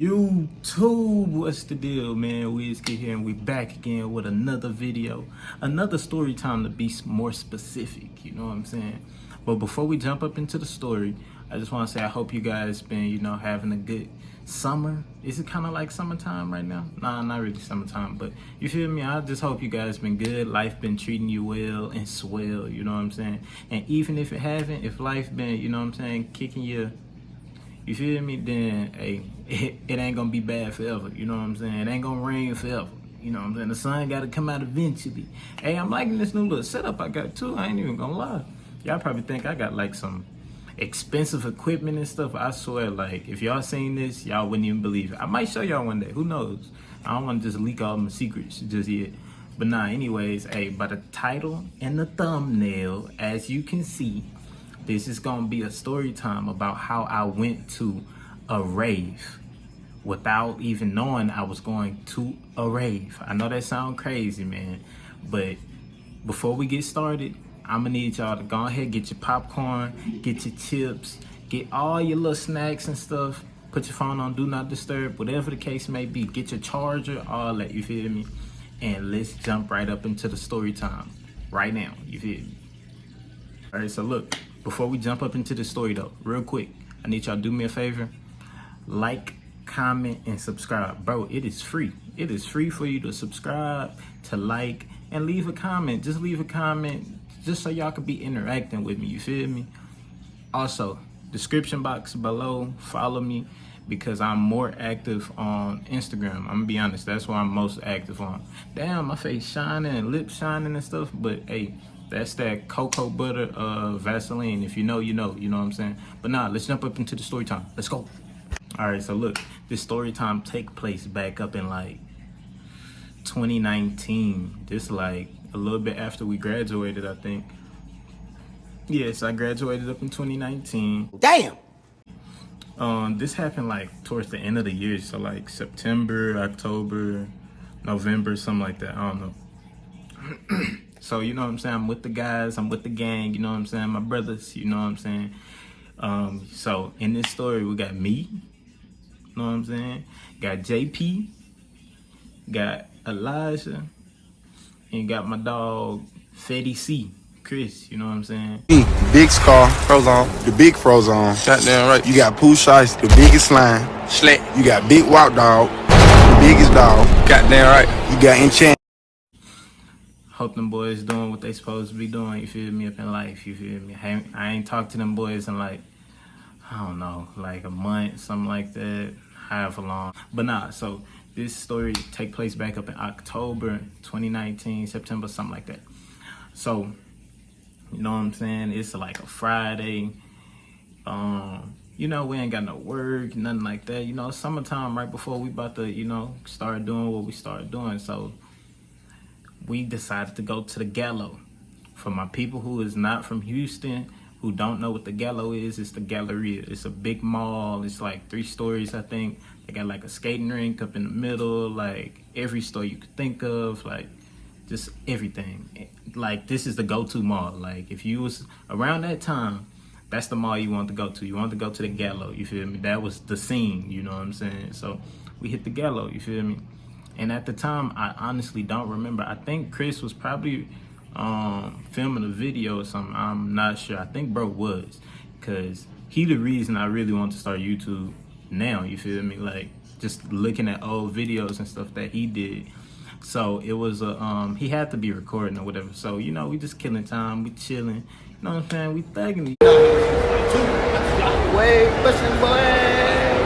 YouTube, what's the deal, man? Wizkid here, and we back again with another video, another story time to be more specific, you know what I'm saying? But before we jump up into the story, I just want to say I hope you guys been, having a good summer. Is it kind of like summertime right now? Nah, not really summertime, but you feel me? I just hope you guys been good. Life been treating you well and swell, you know what I'm saying? And even if it haven't, if life been, you know what I'm saying, kicking you feel me? Then, hey, it ain't gonna be bad forever. You know what I'm saying? It ain't gonna rain forever. You know what I'm saying? The sun gotta come out eventually. Hey, I'm liking this new little setup I got too. I ain't even gonna lie. Y'all probably think I got like some expensive equipment and stuff. I swear, like, if y'all seen this, y'all wouldn't even believe it. I might show y'all one day. Who knows? I don't want to just leak all my secrets just yet. But nah, anyways, hey, by the title and the thumbnail, as you can see, this is gonna be a story time about how I went to a rave without even knowing I was going to a rave. I know that sounds crazy, man, but before we get started, I'm gonna need y'all to go ahead, get your popcorn, get your chips, get all your little snacks and stuff. Put your phone on Do Not Disturb, whatever the case may be. Get your charger, all that, you feel me? And let's jump right up into the story time right now, you feel me? All right, so look, before we jump up into the story though, real quick, I need y'all to do me a favor. Like, comment, and subscribe. Bro, it is free. It is free for you to subscribe, to like, and leave a comment. Just leave a comment just so y'all could be interacting with me, you feel me? Also, description box below, follow me because I'm more active on Instagram. I'm gonna be honest, that's where I'm most active on. Damn, my face shining and lips shining and stuff, but hey, that's that cocoa butter Vaseline. If you know, you know what I'm saying? But nah, let's jump up into the story time. Let's go. All right, so look, this story time take place back up in like 2019. This like a little bit after we graduated, I think. Yes, I graduated up in 2019. Damn. This happened like towards the end of the year, so like September, October, November, something like that. I don't know. So, you know what I'm saying? I'm with the guys, I'm with the gang, you know what I'm saying? My brothers, you know what I'm saying? So in this story, we got me, you know what I'm saying? Got JP, got Elijah, and got my dog, Fetty C, Chris, you know what I'm saying? Big Scar, Frozone, the big Frozone. Goddamn right. You got Pooh Shiesty, the biggest slime. Schleck. You got Big Walk Dog, the biggest dog. Goddamn right. You got Enchant. Hope them boys doing what they supposed to be doing, you feel me, up in life, you feel me? I ain't talked to them boys in like, I don't know, like a month, something like that, however long. But nah, so this story take place back up in October 2019, September, something like that. So, you know what I'm saying? It's like a Friday. We ain't got no work, nothing like that. You know, summertime right before we about to, start doing what we started doing. So we decided to go to the Gallo. For my people who is not from Houston, who don't know what the Gallo is, it's the Galleria. It's a big mall. It's like 3 stories, I think. They got like a skating rink up in the middle, like every store you could think of, like just everything. Like, this is the go-to mall. Like, if you was around that time, that's the mall you want to go to. You want to go to the Gallo, you feel me? That was the scene, you know what I'm saying? So we hit the Gallo, you feel me? And at the time, I honestly don't remember. I think Chris was probably filming a video or something. I'm not sure. I think bro was, because he the reason I really want to start YouTube now, you feel me? Like, just looking at old videos and stuff that he did. So it was he had to be recording or whatever. So, we just killing time, we chilling. You know what I'm saying? We thugging. Way pushing boy,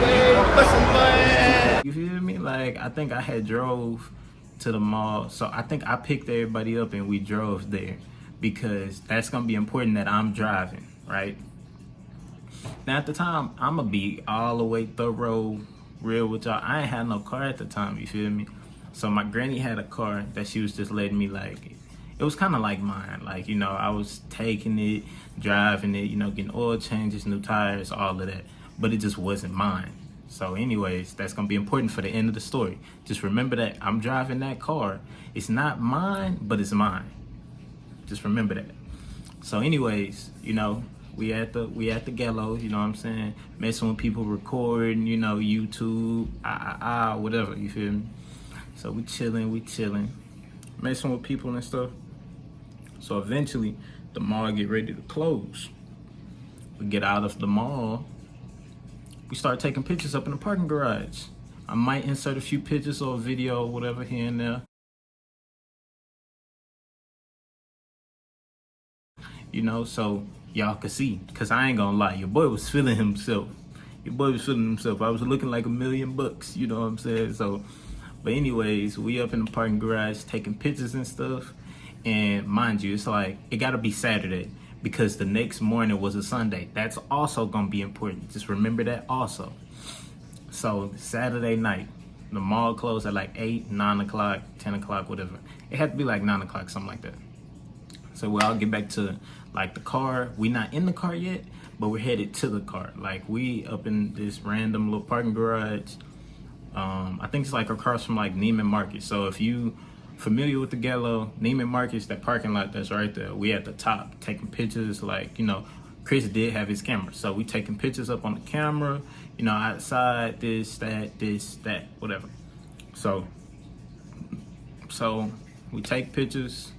way pushing boy. You feel me? Like, I think I had drove to the mall. So I think I picked everybody up and we drove there because that's going to be important that I'm driving, right? Now, at the time, I'm going to be all the way thorough, real with y'all. I ain't had no car at the time, you feel me? So my granny had a car that she was just letting me, like, it was kind of like mine. Like, I was taking it, driving it, getting oil changes, new tires, all of that. But it just wasn't mine. So anyways, that's going to be important for the end of the story. Just remember that I'm driving that car. It's not mine, but it's mine. Just remember that. So anyways, We at the gallows, you know what I'm saying? Messing with people recording, you know, YouTube, whatever, you feel me? So we chilling, messing with people and stuff. So eventually, the mall get ready to close. We get out of the mall. We start taking pictures up in the parking garage. I might insert a few pictures or a video or whatever here and there. You know, so y'all could see. Cause I ain't gonna lie, your boy was feeling himself. I was looking like $1,000,000, you know what I'm saying? So, but anyways, we up in the parking garage taking pictures and stuff. And mind you, it's like, it gotta be Saturday because the next morning was a Sunday. That's also gonna be important. Just remember that also. So Saturday night, the mall closed at like 8, 9 o'clock, 10 o'clock, whatever. It had to be like 9 o'clock, something like that. So we all get back to like the car. We not in the car yet, but we're headed to the car. Like we up in this random little parking garage. I think it's like across from like Neiman Marcus. So if you familiar with the Gallo, Neiman Marcus, that parking lot that's right there, we at the top taking pictures. Like, you know, Chris did have his camera, so we taking pictures up on the camera, you know, outside, this, that, whatever. So we take pictures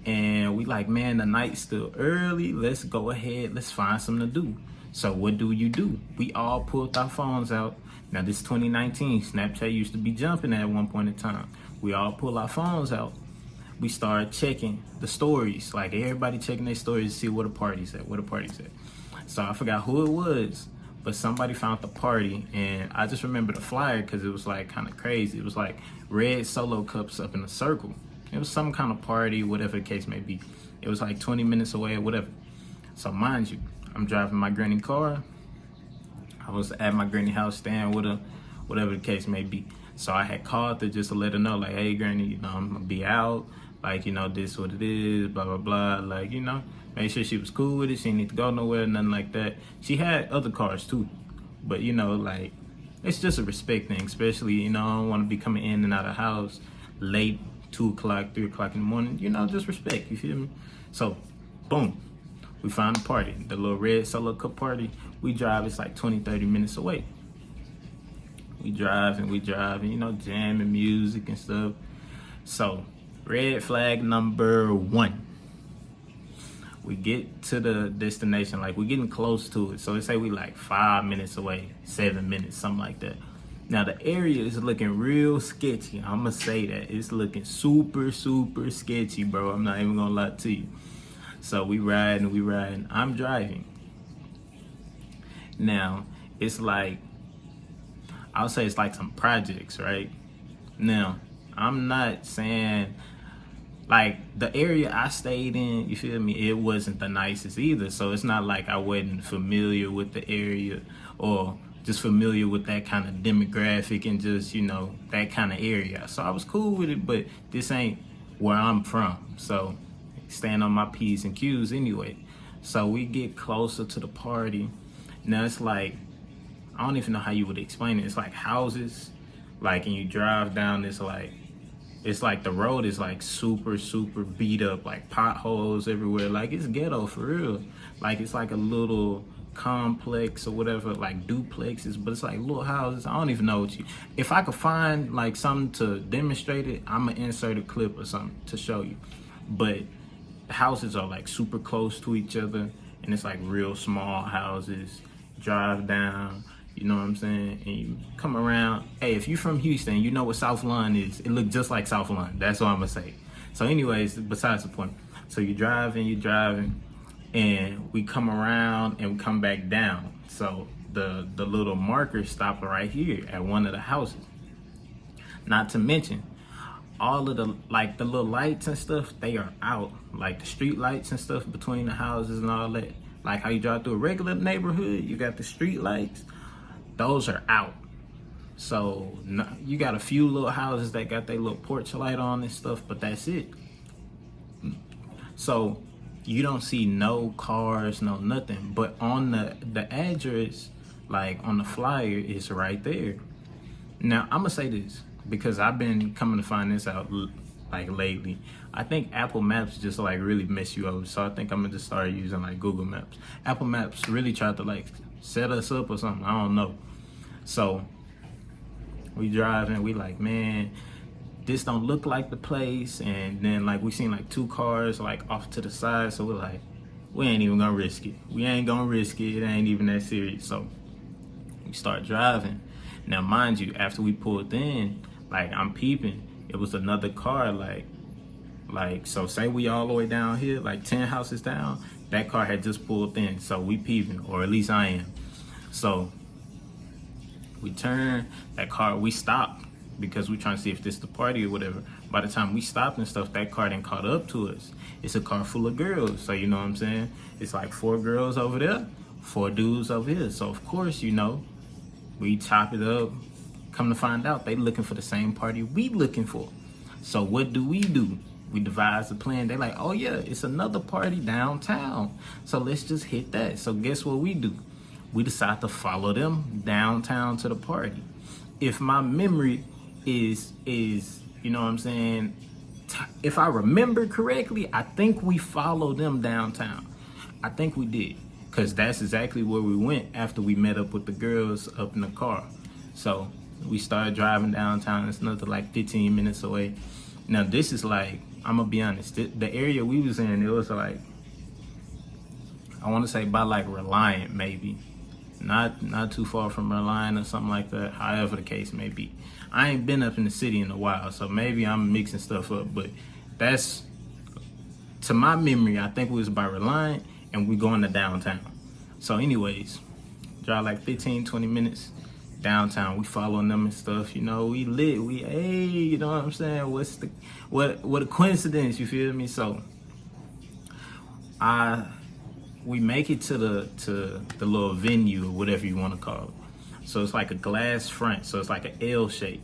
and we like, man, the night's still early, let's go ahead, let's find something to do. So what do? We all pulled our phones out. Now this 2019, Snapchat used to be jumping at one point in time. We all pull our phones out. We start checking the stories, like everybody checking their stories to see where the party's at, So I forgot who it was, but somebody found the party, and I just remember the flyer because it was like kind of crazy. It was like red Solo cups up in a circle. It was some kind of party, whatever the case may be. It was like 20 minutes away or whatever. So mind you, I'm driving my granny car. I was at my granny house staying with her, whatever the case may be. So I had called her just to let her know, like, hey, granny, you know, I'm gonna be out. Like, you know, this what it is, blah, blah, blah. Like, you know, make sure she was cool with it. She didn't need to go nowhere, nothing like that. She had other cars too. But, you know, like, it's just a respect thing, especially, you know, I don't want to be coming in and out of the house late, 2 o'clock, 3 o'clock in the morning. You know, just respect, you feel me? So, boom, we found the party, the little red Solo cup party. We drive, it's like 20, 30 minutes away. We drive, you know, jamming music and stuff. So, red flag number 1. We get to the destination, like we're getting close to it. So let's say we like 5 minutes away, 7 minutes, something like that. Now the area is looking real sketchy. I'ma say that. It's looking super, super sketchy, bro. I'm not even gonna lie to you. So we riding. I'm driving. Now, it's like, I'll say it's like some projects, right? Now, I'm not saying, like, the area I stayed in, you feel me, it wasn't the nicest either. So it's not like I wasn't familiar with the area or just familiar with that kind of demographic and just, you know, that kind of area. So I was cool with it, but this ain't where I'm from. So staying on my P's and Q's anyway. So we get closer to the party. Now it's like, I don't even know how you would explain it. It's like houses, like, and you drive down this, like, it's like the road is like super, super beat up, like potholes everywhere. Like, it's ghetto for real. Like, it's like a little complex or whatever, like duplexes, but it's like little houses. I don't even know what you, if I could find like something to demonstrate it, I'm gonna insert a clip or something to show you. But the houses are like super close to each other, and it's like real small houses. Drive down, you know what I'm saying? And you come around. Hey, if you're from Houston, you know what South Lawn is. It looked just like South Lawn. That's what I'm gonna say. So anyways, besides the point. So you're driving, and we come around and we come back down. So the little marker stopped right here at one of the houses. Not to mention, all of the, like, the little lights and stuff, they are out. Like the street lights and stuff between the houses and all that. Like how you drive through a regular neighborhood, you got the street lights, those are out. So you got a few little houses that got their little porch light on and stuff, but that's it. So you don't see no cars, no nothing. But on the address, like on the flyer, it's right there. Now, I'm gonna say this, because I've been coming to find this out like lately. I think Apple Maps just like really mess you up. So I think I'm gonna just start using like Google Maps. Apple Maps really tried to like set us up or something. I don't know. So we driving, we like, man, this don't look like the place. And then like we seen like 2 cars like off to the side. So we're like, we ain't even gonna risk it. We ain't gonna risk it. It ain't even that serious. So we start driving. Now, mind you, after we pulled in, like I'm peeping, it was another car, like so say we all the way down here, like 10 houses down, that car had just pulled in. So we peeping, or at least I am. So we turn that car, we stopped because we trying to see if this the party or whatever. By the time we stopped and stuff, that car didn't caught up to us. It's a car full of girls. So you know what I'm saying? It's like 4 girls over there, 4 dudes over here. So of course, you know, we chop it up. Come to find out, they looking for the same party we looking for. So what do? We devise a plan. They like, oh yeah, it's another party downtown. So let's just hit that. So guess what we do? We decide to follow them downtown to the party. If my memory is you know what I'm saying, if I remember correctly, I think we followed them downtown. I think we did, because that's exactly where we went after we met up with the girls up in the car. So we started driving downtown. It's another like 15 minutes away. Now this is like, I'm gonna be honest, the area we was in, it was like, I want to say by like Reliant, maybe not too far from Reliant or something like that, however the case may be. I ain't been up in the city in a while, so maybe I'm mixing stuff up, but that's, to my memory, I think we was by Reliant and we going to downtown. So anyways, drive like 15-20 minutes downtown. We following them and stuff, you know, we lit, we, hey, you know what I'm saying, what a coincidence, you feel me? So we make it to the little venue or whatever you want to call it. So it's like a glass front, so it's like an L shape.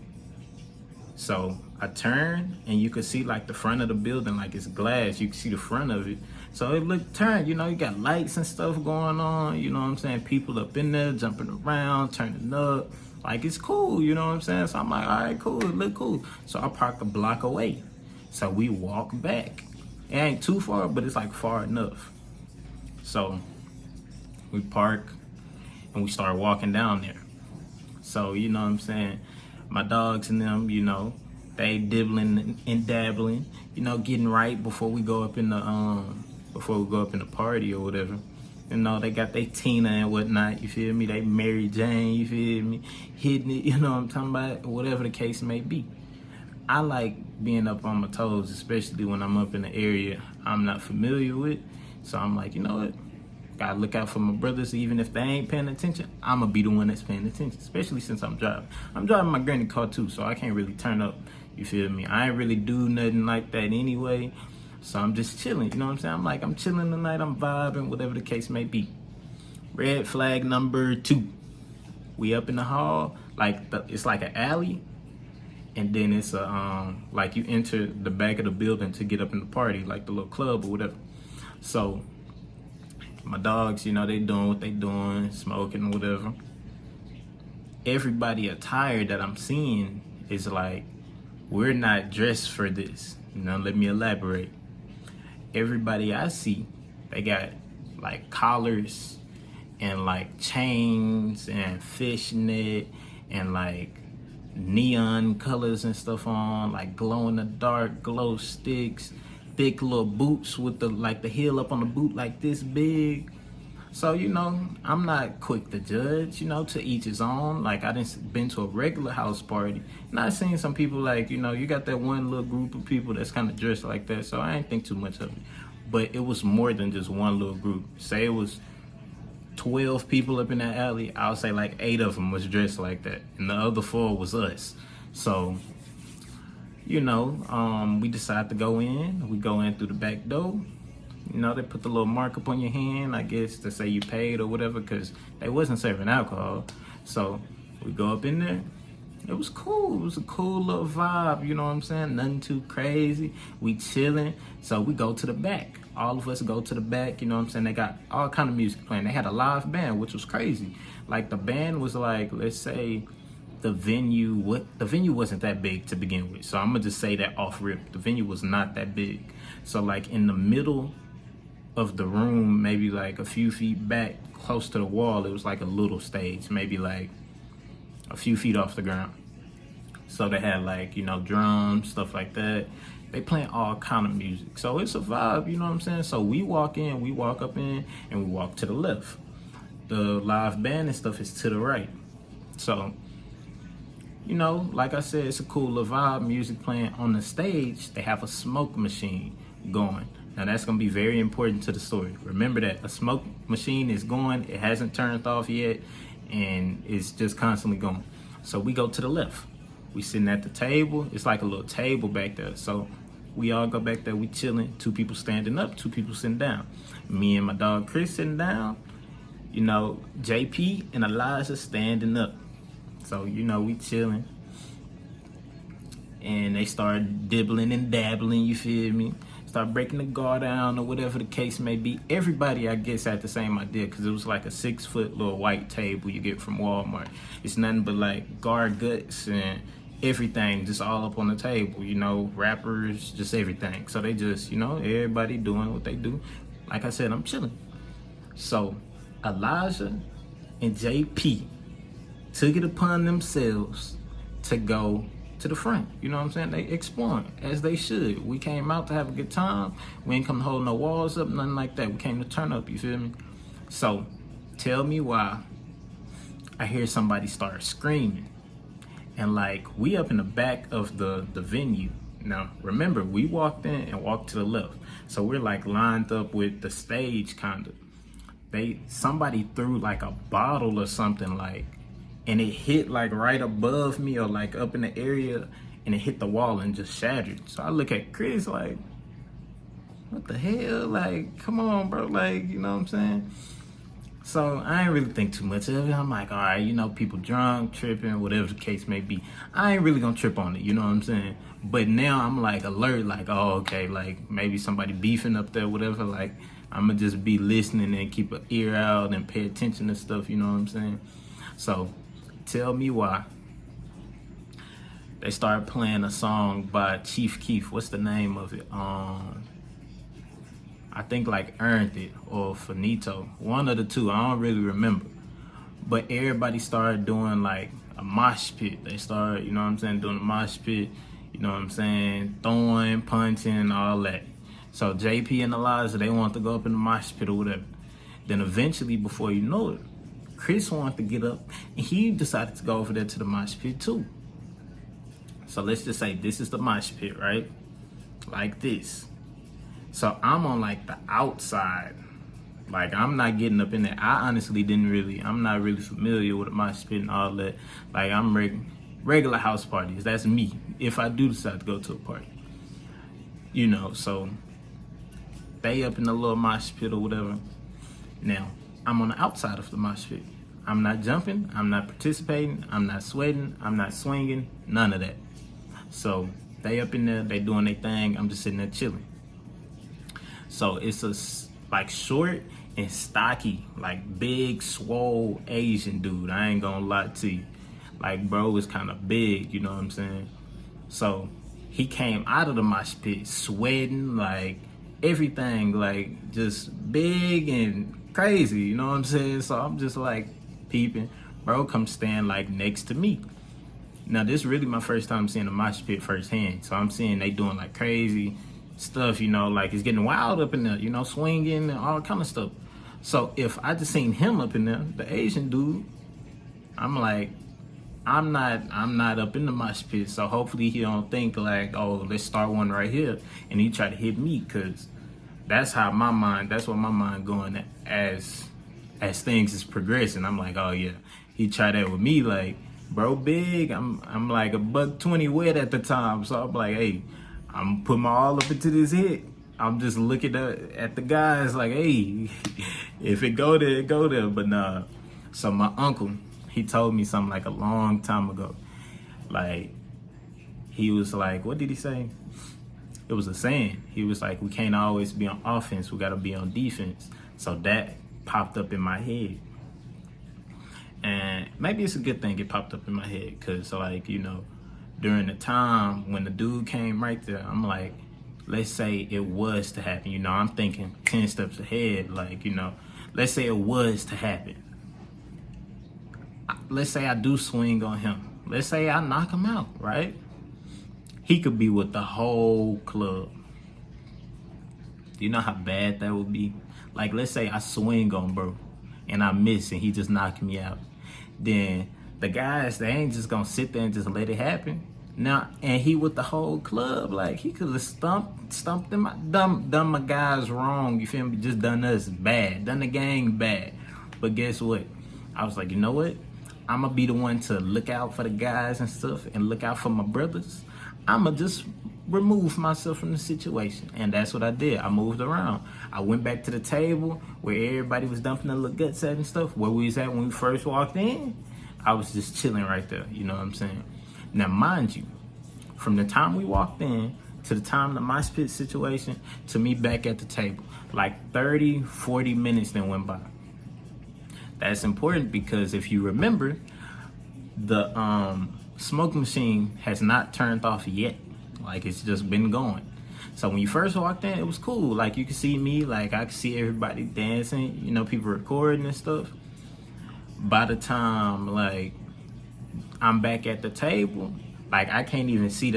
So I turn and you can see like the front of the building, like it's glass, you can see the front of it. So it look turned, you know, you got lights and stuff going on, you know what I'm saying? People up in there jumping around, turning up, like it's cool, you know what I'm saying? So I'm like, all right, cool, it look cool. So I park a block away. So we walk back. It ain't too far, but it's like far enough. So we park and we start walking down there. So, you know what I'm saying, my dogs and them, you know, they dibbling and dabbling, you know, getting right before we go up in the party or whatever. You know, they got their Tina and whatnot, you feel me? They Mary Jane, you feel me? Hitting it, you know what I'm talking about? Whatever the case may be. I like being up on my toes, especially when I'm up in an area I'm not familiar with. So I'm like, you know what? Gotta look out for my brothers, even if they ain't paying attention. I'ma be the one that's paying attention, especially since I'm driving. I'm driving my granny car too, so I can't really turn up, you feel me? I ain't really do nothing like that anyway, so I'm just chilling, you know what I'm saying? I'm chilling tonight, I'm vibing, whatever the case may be. Red flag number 2. We up in the hall, like it's like an alley, and then it's a like you enter the back of the building to get up in the party, like the little club or whatever. So my dogs, you know, they doing what they doing, smoking, whatever. Everybody attire that I'm seeing is like, we're not dressed for this. You know, let me elaborate. Everybody I see, they got like collars and like chains and fishnet and like neon colors and stuff on, like glow in the dark, glow sticks, thick little boots with the like the heel up on the boot like this big. So, you know, I'm not quick to judge, you know, to each his own. Like, I didn't been to a regular house party, and I seen some people like, you know, you got that one little group of people that's kind of dressed like that, so I ain't think too much of it. But it was more than just one little group. Say it was 12 people up in that alley, I would say like 8 of them was dressed like that, and the other 4 was us. So, you know, we decide to go in. We go in through the back door. You know, they put the little mark up on your hand, I guess, to say you paid or whatever, because they wasn't serving alcohol. So we go up in there. It was cool. It was a cool little vibe, you know what I'm saying? Nothing too crazy. We chilling. So we go to the back. All of us go to the back, you know what I'm saying? They got all kind of music playing. They had a live band, which was crazy. Like, the band was like, let's say the venue wasn't that big to begin with. So I'm gonna just say that off rip. The venue was not that big. So like in the middle of the room, maybe like a few feet back, close to the wall, it was like a little stage, maybe like a few feet off the ground. So they had like, you know, drums, stuff like that. They playing all kind of music. So it's a vibe, you know what I'm saying? So we walk up in, and we walk to the left. The live band and stuff is to the right. So, you know, like I said, it's a cool little vibe, music playing. On the stage, they have a smoke machine going. Now that's gonna be very important to the story. Remember that a smoke machine is going, it hasn't turned off yet, and it's just constantly going. So we go to the left. We sitting at the table. It's like a little table back there. So we all go back there, we chilling. 2 people standing up, 2 people sitting down. Me and my dog Chris sitting down. You know, JP and Elijah standing up. So, you know, we chilling. And they start dibbling and dabbling, you feel me? Start breaking the guard down or whatever the case may be. Everybody, I guess, had the same idea because it was like a 6-foot little white table you get from Walmart. It's nothing but like guard guts and everything just all up on the table, you know, rappers, just everything. So they just, you know, everybody doing what they do. Like I said, I'm chilling. So Elijah and JP took it upon themselves to go to the front. You know what I'm saying? They exploring, as they should. We came out to have a good time. We ain't come to hold no walls up, nothing like that. We came to turn up, you feel me? So, tell me why I hear somebody start screaming. And like, we up in the back of the venue. Now, remember, we walked in and walked to the left. So we're like lined up with the stage, kind of. Somebody threw like a bottle or something, like, and it hit like right above me or like up in the area, and it hit the wall and just shattered. So I look at Chris like, what the hell? Like, come on, bro. Like, you know what I'm saying? So I ain't really think too much of it. I'm like, all right, you know, people drunk, tripping, whatever the case may be. I ain't really gonna trip on it, you know what I'm saying? But now I'm like alert, like, oh, okay, like maybe somebody beefing up there, whatever. Like, I'm gonna just be listening and keep an ear out and pay attention to stuff, you know what I'm saying? So tell me why they started playing a song by Chief Keef. What's the name of it? I think like Earned It or Finito. One of the two. I don't really remember. But everybody started doing like a mosh pit. They started, you know what I'm saying, doing a mosh pit. You know what I'm saying? Throwing, punching, all that. So JP and Elijah, they want to go up in the mosh pit or whatever. Then eventually, before you know it, Chris wanted to get up, and he decided to go over there to the mosh pit too. So let's just say this is the mosh pit, right? Like this. So I'm on like the outside. Like, I'm not getting up in there. I honestly I'm not really familiar with the mosh pit and all that. Like, I'm regular house parties. That's me, if I do decide to go to a party. You know, so they up in the little mosh pit or whatever. Now, I'm on the outside of the mosh pit. I'm not jumping, I'm not participating, I'm not sweating, I'm not swinging, none of that. So they up in there, they doing their thing, I'm just sitting there chilling. So it's a like short and stocky, like big, swole Asian dude. I ain't gonna lie to you. Like, bro was kind of big, you know what I'm saying? So he came out of the mosh pit sweating, like everything, like just big and crazy, you know what I'm saying? So I'm just like peeping. Bro come stand like next to me. Now this is really my first time seeing a mosh pit firsthand. So I'm seeing they doing like crazy stuff, you know, like it's getting wild up in there, you know, swinging and all kind of stuff. So if I just seen him up in there, the Asian dude, I'm like, I'm not up in the mosh pit, so hopefully he don't think like, oh, let's start one right here, and he try to hit me, cause that's what my mind going as things is progressing. I'm like, oh yeah, he tried that with me, like, bro, big. I'm like $120 wet at the time, so I'm like, hey, I'm putting my all up into this hit. I'm just looking at the guys like, hey, if it go there, it go there. But nah. So my uncle, he told me something like a long time ago. Like, he was like, what did he say? It was a saying. He was like, we can't always be on offense. We got to be on defense. So that popped up in my head. And maybe it's a good thing it popped up in my head, because, like, you know, during the time when the dude came right there, I'm like, let's say it was to happen. You know, I'm thinking 10 steps ahead. Like, you know, let's say it was to happen. Let's say I do swing on him. Let's say I knock him out, right? He could be with the whole club. Do you know how bad that would be? Like, let's say I swing on bro and I miss and he just knocked me out. Then the guys, they ain't just gonna sit there and just let it happen. Now, and he with the whole club, like, he could have stumped them, done my guys wrong, you feel me? Just done us bad, done the gang bad. But guess what? I was like, you know what? I'm gonna be the one to look out for the guys and stuff and look out for my brothers. I'm gonna just remove myself from the situation. And that's what I did. I moved around. I went back to the table where everybody was dumping their little guts at and stuff, where we was at when we first walked in. I was just chilling right there, you know what I'm saying? Now, mind you, from the time we walked in to the time the my spit situation to me back at the table, like 30, 40 minutes then went by. That's important because if you remember, the smoke machine has not turned off yet. Like, it's just been going. So when you first walked in, it was cool. Like, you could see me, like, I could see everybody dancing, you know, people recording and stuff. By the time, like, I'm back at the table, like, I can't even see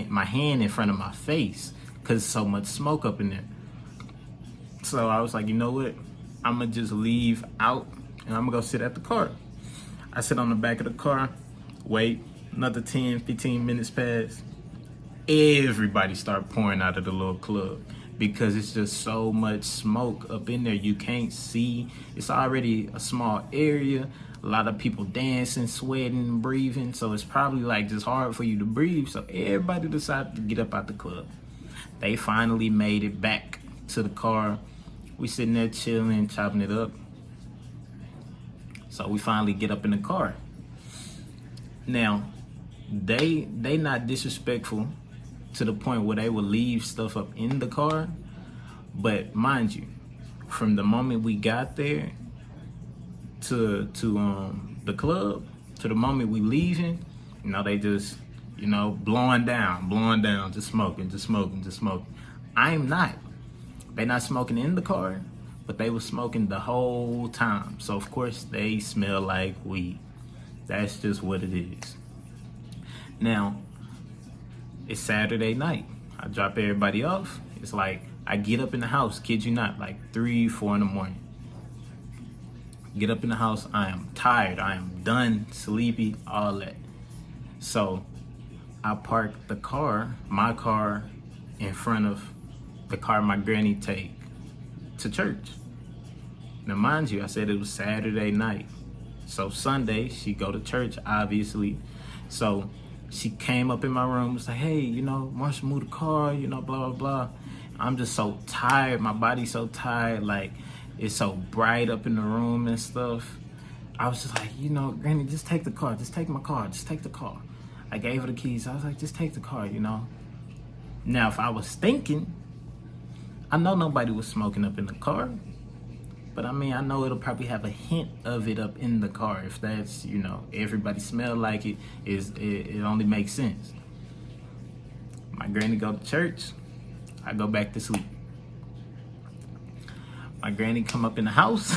my hand in front of my face because so much smoke up in there. So I was like, you know what? I'm going to just leave out and I'm going to go sit at the car. I sit on the back of the car, wait, another 10, 15 minutes pass. Everybody start pouring out of the little club because it's just so much smoke up in there. You can't see. It's already a small area. A lot of people dancing, sweating, breathing. So it's probably like just hard for you to breathe. So everybody decided to get up out the club. They finally made it back to the car. We sitting there chilling, chopping it up. So we finally get up in the car. Now, they not disrespectful to the point where they will leave stuff up in the car. But mind you, from the moment we got there to the club, to the moment we leaving, you know, they just, you know, blowing down, just smoking. I'm not. They not smoking in the car, but they was smoking the whole time. So of course they smell like weed. That's just what it is. Now, it's Saturday night. I drop everybody off. It's like I get up in the house, kid you not, like 3, 4 in the morning. Get up in the house, I am tired, I am done, sleepy, all that. So I park the car, my car, in front of the car my granny take to church. Now mind you, I said it was Saturday night. So Sunday, she go to church, obviously. So she came up in my room, was like, hey, you know, Marsha, move the car, you know, blah, blah, blah. I'm just so tired, my body's so tired, like, it's so bright up in the room and stuff. I was just like, you know, Granny, just take the car, just take my car, just take the car. I gave her the keys, I was like, just take the car, you know. Now, if I was thinking, I know nobody was smoking up in the car, but I mean, I know it'll probably have a hint of it up in the car. If that's, you know, everybody smell like it, it only makes sense. My granny go to church, I go back to sleep. My granny come up in the house.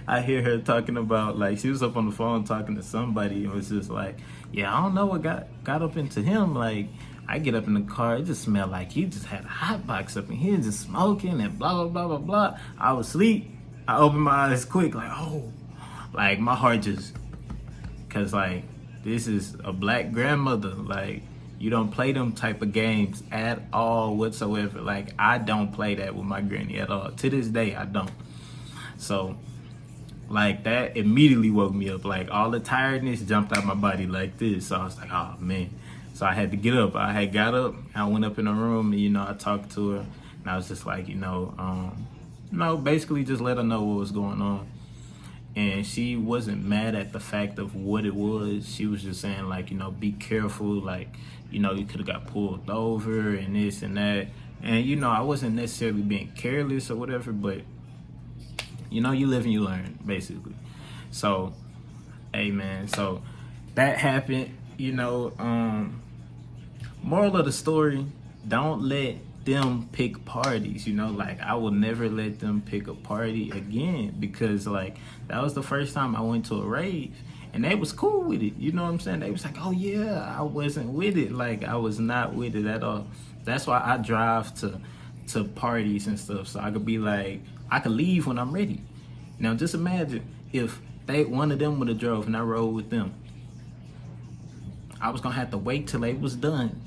I hear her talking about, like, she was up on the phone talking to somebody and was just like, yeah, I don't know what got up into him. Like, I get up in the car, it just smelled like he just had a hot box up in here just smoking and blah, blah, blah, blah, blah. I was asleep. I opened my eyes quick, like, oh. Like, my heart just, because, like, this is a black grandmother. Like, you don't play them type of games at all whatsoever. Like, I don't play that with my granny at all. To this day, I don't. So, like, that immediately woke me up. Like, all the tiredness jumped out my body like this. So I was like, oh, man. So I had to get up. I had got up. I went up in the room and, you know, I talked to her. And I was just like, basically just let her know what was going on. And she wasn't mad at the fact of what it was. She was just saying, like, you know, be careful. Like, you know, you could have got pulled over and this and that. And, you know, I wasn't necessarily being careless or whatever, but, you know, you live and you learn, basically. So, hey man, so that happened, you know. Moral of the story, don't let them pick parties, you know. Like, I will never let them pick a party again, because like that was the first time I went to a rave and they was cool with it, you know what I'm saying? They was like, oh yeah, I wasn't with it. Like, I was not with it at all. That's why I drive to parties and stuff, so I could be like, I could leave when I'm ready. Now just imagine if one of them would have drove and I rode with them. I was gonna have to wait till they was done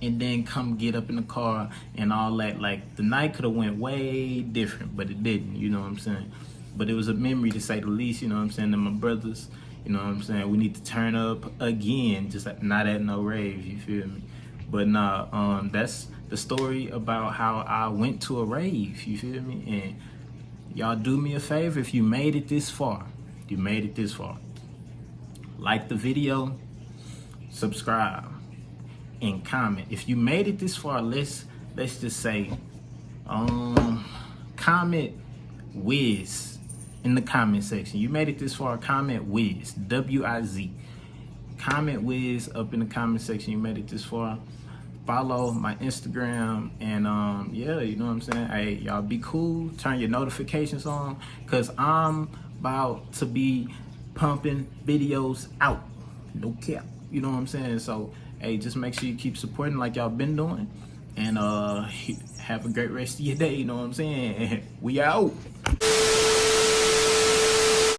and then come get up in the car and all that. Like, the night could have went way different, but it didn't, you know what I'm saying? But it was a memory, to say the least, you know what I'm saying? And my brothers, you know what I'm saying? We need to turn up again, just not at no rave, you feel me? But nah, that's the story about how I went to a rave, you feel me? And y'all do me a favor, if you made it this far, like the video, subscribe, and comment. If you made it this far, let's just say, comment Wiz in the comment section. You made it this far, comment Wiz, W-I-Z. Comment Wiz up in the comment section. You made it this far. Follow my Instagram, and yeah, you know what I'm saying? Hey, y'all be cool, turn your notifications on, cause I'm about to be pumping videos out, no cap, you know what I'm saying? So hey, just make sure you keep supporting like y'all been doing, and have a great rest of your day, you know what I'm saying? We out.